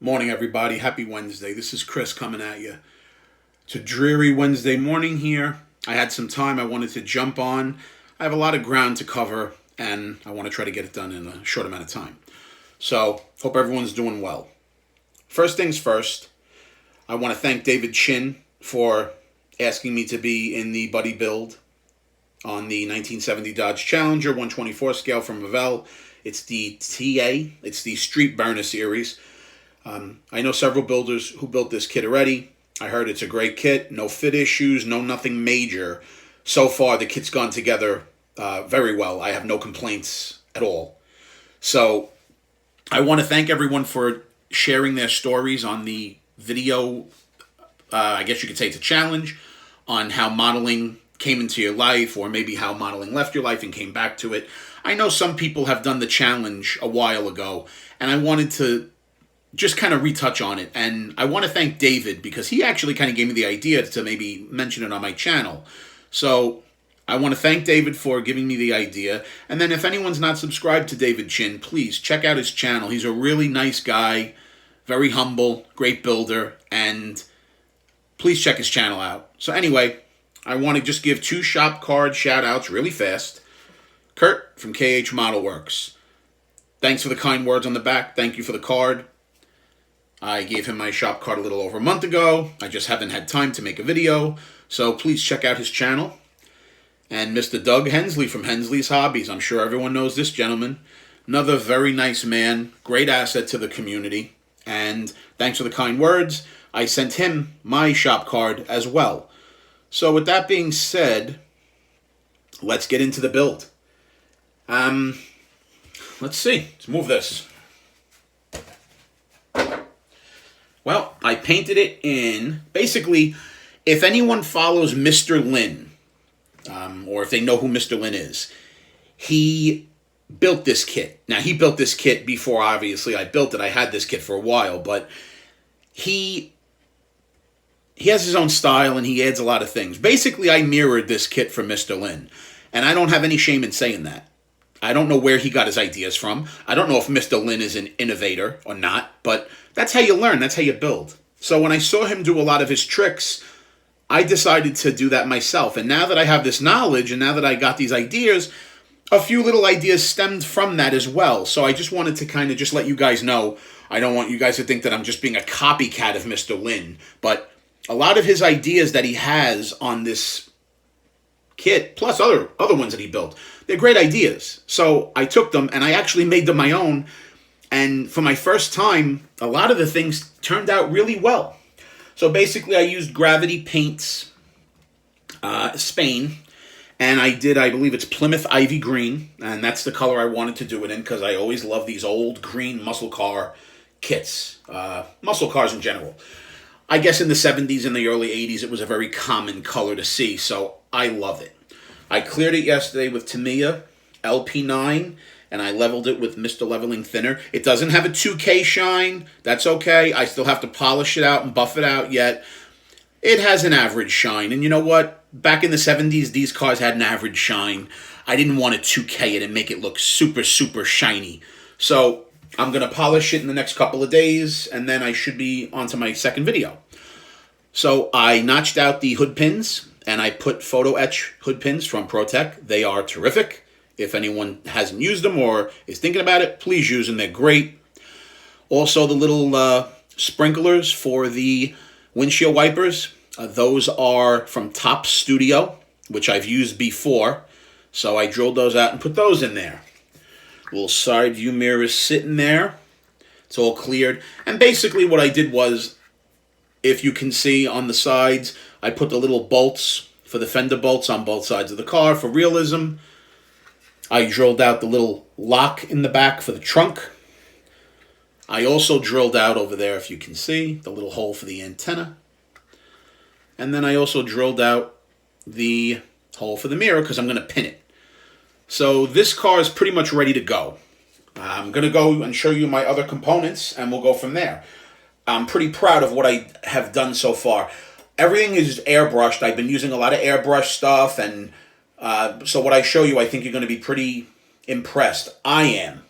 Morning, everybody. Happy Wednesday. This is Chris coming at you. It's a dreary Wednesday morning here. I had some time I wanted to jump on. I have a lot of ground to cover, and I want to try to get it done in a short amount of time. So, hope everyone's doing well. First things first, I want to thank David Chin for asking me to be in the buddy build on the 1970 Dodge Challenger 124 scale from Revell. It's the TA. It's the Street Burner series. I know several builders who built this kit already. I heard it's a great kit. No fit issues, no nothing major. So far, the kit's gone together very well. I have no complaints at all. So I want to thank everyone for sharing their stories on the video. I guess you could say it's a challenge on how modeling came into your life, or maybe how modeling left your life and came back to it. I know some people have done the challenge a while ago, and I wanted to just kind of retouch on it. And I want to thank David because he actually kind of gave me the idea to maybe mention it on my channel. So I want to thank David for giving me the idea. And then if anyone's not subscribed to David Chin, please check out his channel. He's a really nice guy, very humble, great builder, and please check his channel out. So anyway, I want to just give two shop card shout outs really fast. Kurt from KH Model Works. Thanks for the kind words on the back. Thank you for the card. I gave him my shop card a little over a month ago. I just haven't had time to make a video. So please check out his channel. And Mr. Doug Hensley from Hensley's Hobbies. I'm sure everyone knows this gentleman. Another very nice man. Great asset to the community. And thanks for the kind words. I sent him my shop card as well. So with that being said, let's get into the build. Let's see. Let's move this. Well, I painted it in, basically, if anyone follows Mr. Lin, or if they know who Mr. Lin is, he built this kit. Now, he built this kit before, obviously, I built it. I had this kit for a while, but he has his own style, and he adds a lot of things. Basically, I mirrored this kit from Mr. Lin, and I don't have any shame in saying that. I don't know where he got his ideas from. I don't know if Mr. Lin is an innovator or not, but that's how you learn. That's how you build. So when I saw him do a lot of his tricks, I decided to do that myself. And now that I have this knowledge, and now that I got these ideas, a few little ideas stemmed from that as well. So I just wanted to kind of just let you guys know. I don't want you guys to think that I'm just being a copycat of Mr. Lin, but a lot of his ideas that he has on this kit, plus other ones that he built, they're great ideas. So I took them and I actually made them my own. And for my first time, a lot of the things turned out really well. So basically I used Gravity Paints Spain. And I believe it's Plymouth Ivy Green. And that's the color I wanted to do it in because I always love these old green muscle car kits. Muscle cars in general. I guess in the 70s and the early 80s, it was a very common color to see. So I love it. I cleared it yesterday with Tamiya LP9, and I leveled it with Mr. Leveling Thinner. It doesn't have a 2K shine. That's okay. I still have to polish it out and buff it out yet. It has an average shine. And you know what? Back in the 70s, these cars had an average shine. I didn't want to 2K it and make it look super, super shiny. So I'm going to polish it in the next couple of days, and then I should be on to my second video. So I notched out the hood pins, and I put photo etch hood pins from ProTech. They are terrific. If anyone hasn't used them or is thinking about it, please use them. They're great. Also, the little sprinklers for the windshield wipers. Those are from Top Studio, which I've used before. So I drilled those out and put those in there. Little side view mirrors sitting there. It's all cleared. And basically what I did was, if you can see on the sides, I put the little bolts for the fender bolts on both sides of the car for realism. I drilled out the little lock in the back for the trunk. I also drilled out over there, if you can see, the little hole for the antenna. And then I also drilled out the hole for the mirror because I'm going to pin it. So this car is pretty much ready to go. I'm going to go and show you my other components, and we'll go from there. I'm pretty proud of what I have done so far. Everything is airbrushed. I've been using a lot of airbrush stuff, and so what I show you, I think you're going to be pretty impressed. I am.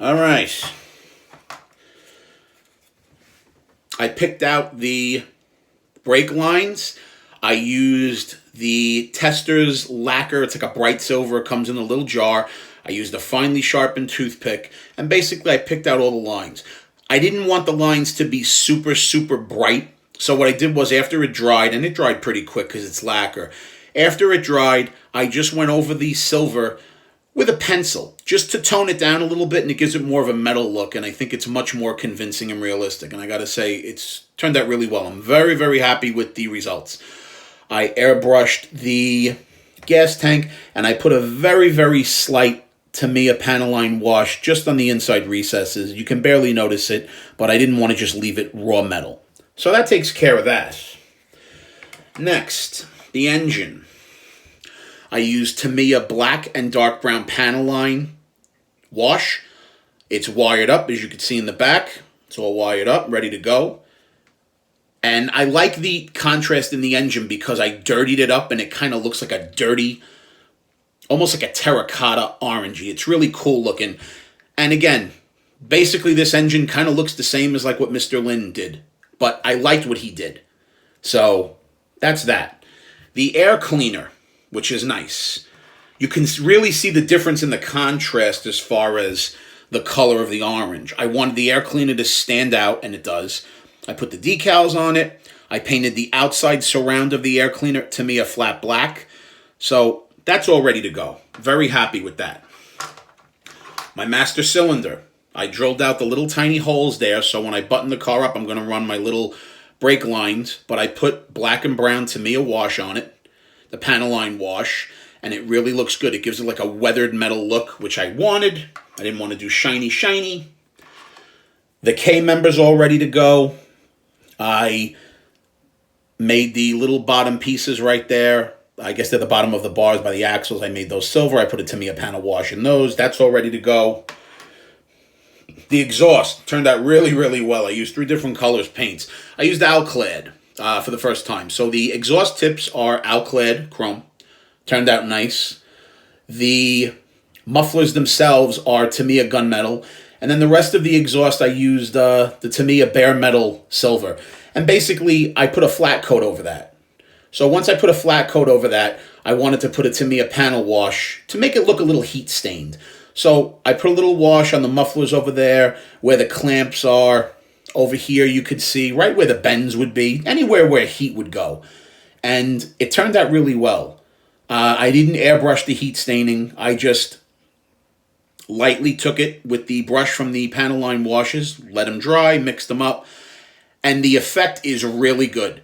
All right. I picked out the brake lines. I used the Tester's lacquer. It's like a bright silver. It comes in a little jar. I used a finely sharpened toothpick. And basically, I picked out all the lines. I didn't want the lines to be super, super bright. So what I did was after it dried, and it dried pretty quick because it's lacquer. After it dried, I just went over the silver with a pencil just to tone it down a little bit, and it gives it more of a metal look, and I think it's much more convincing and realistic. And I got to say, it's turned out really well. I'm very, very happy with the results. I airbrushed the gas tank, and I put a very, very slight Tamiya panel line wash just on the inside recesses. You can barely notice it, but I didn't want to just leave it raw metal. So that takes care of that. Next, the engine. I used Tamiya black and dark brown panel line wash. It's wired up, as you can see in the back. It's all wired up, ready to go. And I like the contrast in the engine because I dirtied it up and it kind of looks like a dirty, almost like a terracotta orangey. It's really cool looking. And again, basically this engine kind of looks the same as like what Mr. Lin did. But I liked what he did. So that's that. The air cleaner, which is nice. You can really see the difference in the contrast as far as the color of the orange. I wanted the air cleaner to stand out, and it does. I put the decals on it. I painted the outside surround of the air cleaner to me a flat black. So that's all ready to go. Very happy with that. My master cylinder. I drilled out the little tiny holes there, so when I button the car up, I'm going to run my little brake lines, but I put black and brown Tamiya wash on it, the panel line wash, and it really looks good. It gives it like a weathered metal look, which I wanted. I didn't want to do shiny, shiny. The K-member's all ready to go. I made the little bottom pieces right there. I guess they're the bottom of the bars by the axles. I made those silver. I put a Tamiya panel wash in those. That's all ready to go. The exhaust turned out really, really well. I used 3 different colors paints. I used Alclad for the first time. So the exhaust tips are Alclad chrome. Turned out nice. The mufflers themselves are Tamiya gunmetal. And then the rest of the exhaust, I used the Tamiya bare metal silver. And basically, I put a flat coat over that. So once I put a flat coat over that, I wanted to put a Tamiya panel wash to make it look a little heat stained. So I put a little wash on the mufflers over there, where the clamps are. Over here, you could see right where the bends would be, anywhere where heat would go. And it turned out really well. I didn't airbrush the heat staining. I just lightly took it with the brush from the panel line washes, let them dry, mixed them up, and the effect is really good.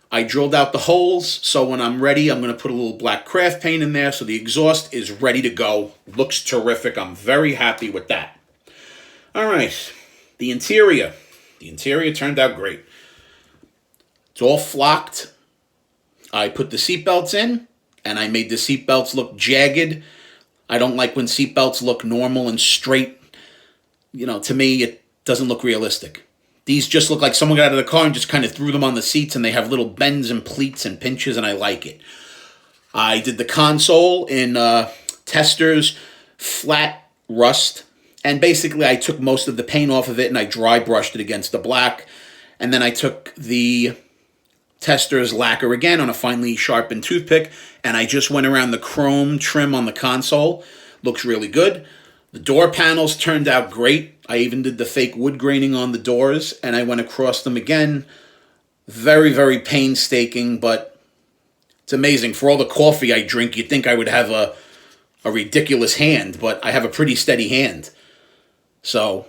I drilled out the holes, so when I'm ready, I'm going to put a little black craft paint in there, so the exhaust is ready to go. Looks terrific. I'm very happy with that. All right, the interior. The interior turned out great. It's all flocked. I put the seatbelts in, and I made the seatbelts look jagged. I don't like when seatbelts look normal and straight. You know, to me, it doesn't look realistic. These just look like someone got out of the car and just kind of threw them on the seats, and they have little bends and pleats and pinches, and I like it. I did the console in Tester's flat rust, and basically I took most of the paint off of it, and I dry brushed it against the black, and then I took the Tester's lacquer again on a finely sharpened toothpick, and I just went around the chrome trim on the console. Looks really good. The door panels turned out great. I even did the fake wood graining on the doors, and I went across them again. Very, very painstaking, but it's amazing. For all the coffee I drink, you'd think I would have a ridiculous hand, but I have a pretty steady hand. So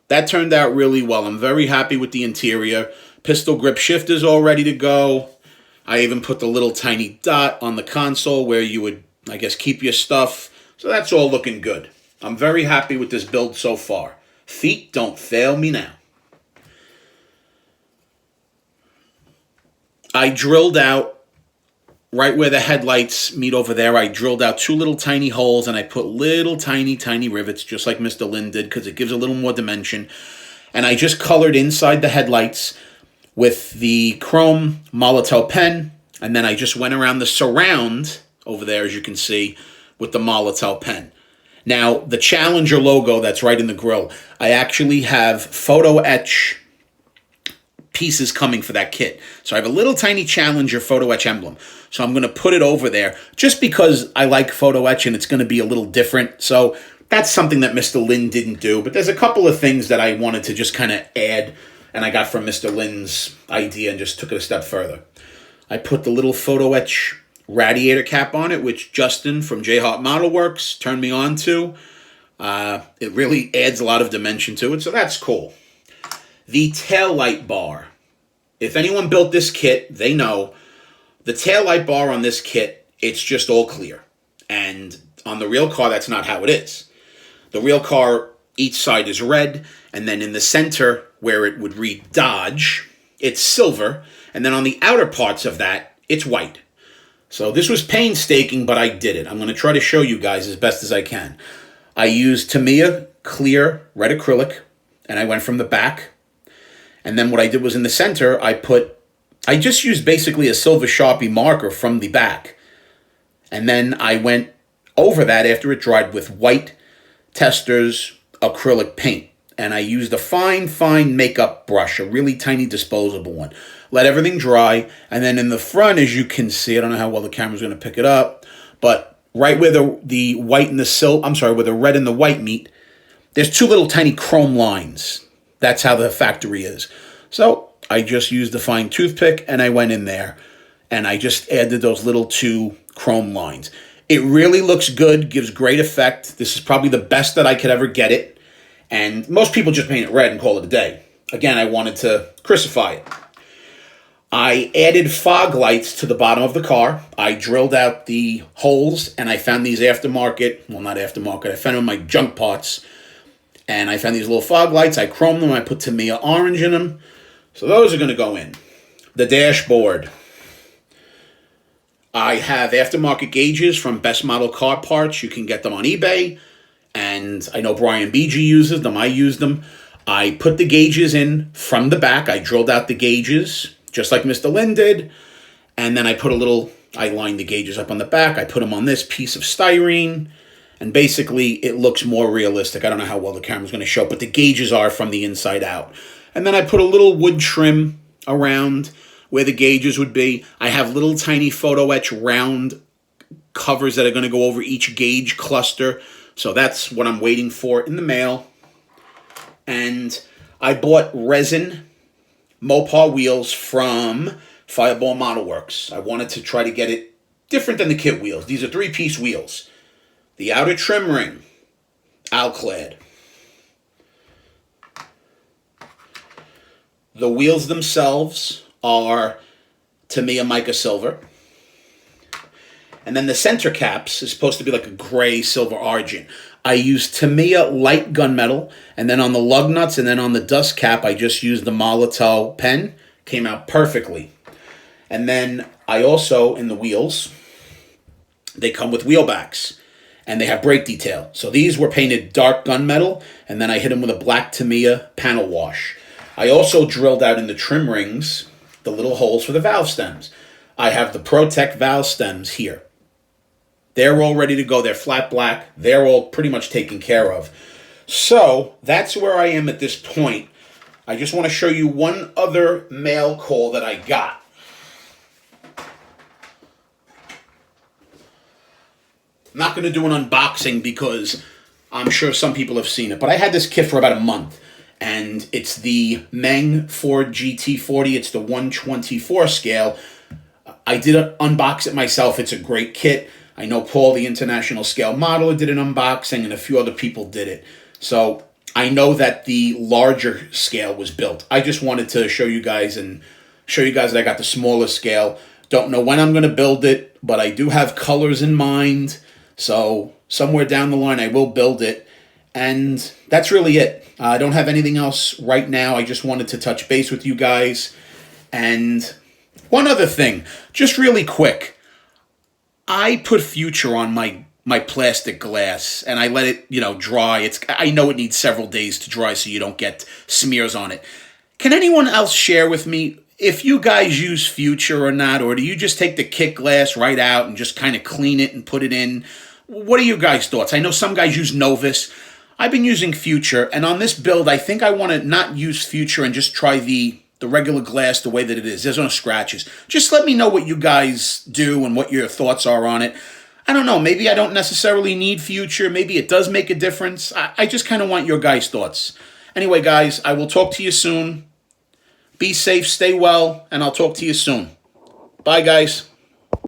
that turned out really well. I'm very happy with the interior. Pistol grip shift is all ready to go. I even put the little tiny dot on the console where you would, I guess, keep your stuff. So that's all looking good. I'm very happy with this build so far. Feet don't fail me now. I drilled out right where the headlights meet over there. I drilled out 2 little tiny holes, and I put little tiny, tiny rivets, just like Mr. Lin did, because it gives a little more dimension. And I just colored inside the headlights with the chrome Molotow pen, and then I just went around the surround over there, as you can see, with the Molotow pen. Now, the Challenger logo that's right in the grill, I actually have photo etch pieces coming for that kit. So I have a little tiny Challenger photo etch emblem. So I'm going to put it over there just because I like photo etch and it's going to be a little different. So that's something that Mr. Lin didn't do. But there's a couple of things that I wanted to just kind of add, and I got from Mr. Lin's idea and just took it a step further. I put the little photo etch radiator cap on it, which Justin from J Hart Model Works turned me on to. It really adds a lot of dimension to it, so that's cool. The taillight bar. If anyone built this kit, they know the taillight bar on this kit, it's just all clear. And on the real car, that's not how it is. The real car, each side is red, and then in the center, where it would read Dodge, it's silver, and then on the outer parts of that, it's white. So this was painstaking, but I did it. I'm going to try to show you guys as best as I can. I used Tamiya clear red acrylic, and I went from the back. And then what I did was in the center, I just used basically a silver Sharpie marker from the back. And then I went over that after it dried with white Testors acrylic paint. And I used a fine makeup brush, a really tiny disposable one. Let everything dry. And then in the front, as you can see, I don't know how well the camera's going to pick it up, but right where the white and the where the red and the white meet, there's two little tiny chrome lines. That's how the factory is. So I just used the fine toothpick and I went in there and I just added those little two chrome lines. It really looks good, gives great effect. This is probably the best that I could ever get it. And most people just paint it red and call it a day. Again, I wanted to crucify it. I added fog lights to the bottom of the car. I drilled out the holes and I found these aftermarket, well, not aftermarket, I found them in my junk parts. And I found these little fog lights. I chromed them. I put Tamiya orange in them. So those are going to go in. The dashboard. I have aftermarket gauges from Best Model Car Parts. You can get them on eBay. And I know Brian BG uses them. I use them. I put the gauges in from the back. I drilled out the gauges, just like Mr. Lin did. And then I lined the gauges up on the back. I put them on this piece of styrene. And basically, it looks more realistic. I don't know how well the camera's going to show, but the gauges are from the inside out. And then I put a little wood trim around where the gauges would be. I have little tiny photo etch round covers that are going to go over each gauge cluster. So that's what I'm waiting for in the mail. And I bought resin Mopar wheels from Fireball Model Works. I wanted to try to get it different than the kit wheels. These are 3-piece wheels. The outer trim ring, Alclad. The wheels themselves are Tamiya mica silver. And then the center caps is supposed to be like a gray silver argent. I used Tamiya light gunmetal, and then on the lug nuts and then on the dust cap, I just used the Molotow pen. Came out perfectly. And then I also, in the wheels, they come with wheel backs. And they have brake detail. So these were painted dark gunmetal, and then I hit them with a black Tamiya panel wash. I also drilled out in the trim rings the little holes for the valve stems. I have the ProTech valve stems here. They're all ready to go. They're flat black. They're all pretty much taken care of. So that's where I am at this point. I just want to show you one other mail call that I got. I'm not going to do an unboxing because I'm sure some people have seen it, but I had this kit for about a month, and it's the Meng Ford GT40. It's the 124 scale. I did unbox it myself. It's a great kit. I know Paul, the international scale modeler, did an unboxing, and a few other people did it. So I know that the larger scale was built. I just wanted to show you guys that I got the smaller scale. Don't know when I'm going to build it, but I do have colors in mind. So somewhere down the line, I will build it. And that's really it. I don't have anything else right now. I just wanted to touch base with you guys. And one other thing, just really quick. I put Future on my plastic glass, and I let it, dry. I know it needs several days to dry so you don't get smears on it. Can anyone else share with me if you guys use Future or not, or do you just take the kit glass right out and just kind of clean it and put it in? What are your guys' thoughts? I know some guys use Novus. I've been using Future, and on this build, I think I want to not use Future and just try the regular glass the way that it is. There's no scratches. Just let me know what you guys do and what your thoughts are on it. I don't know. Maybe I don't necessarily need Future. Maybe it does make a difference. I just kind of want your guys' thoughts. Anyway, guys, I will talk to you soon. Be safe, stay well, and I'll talk to you soon. Bye, guys.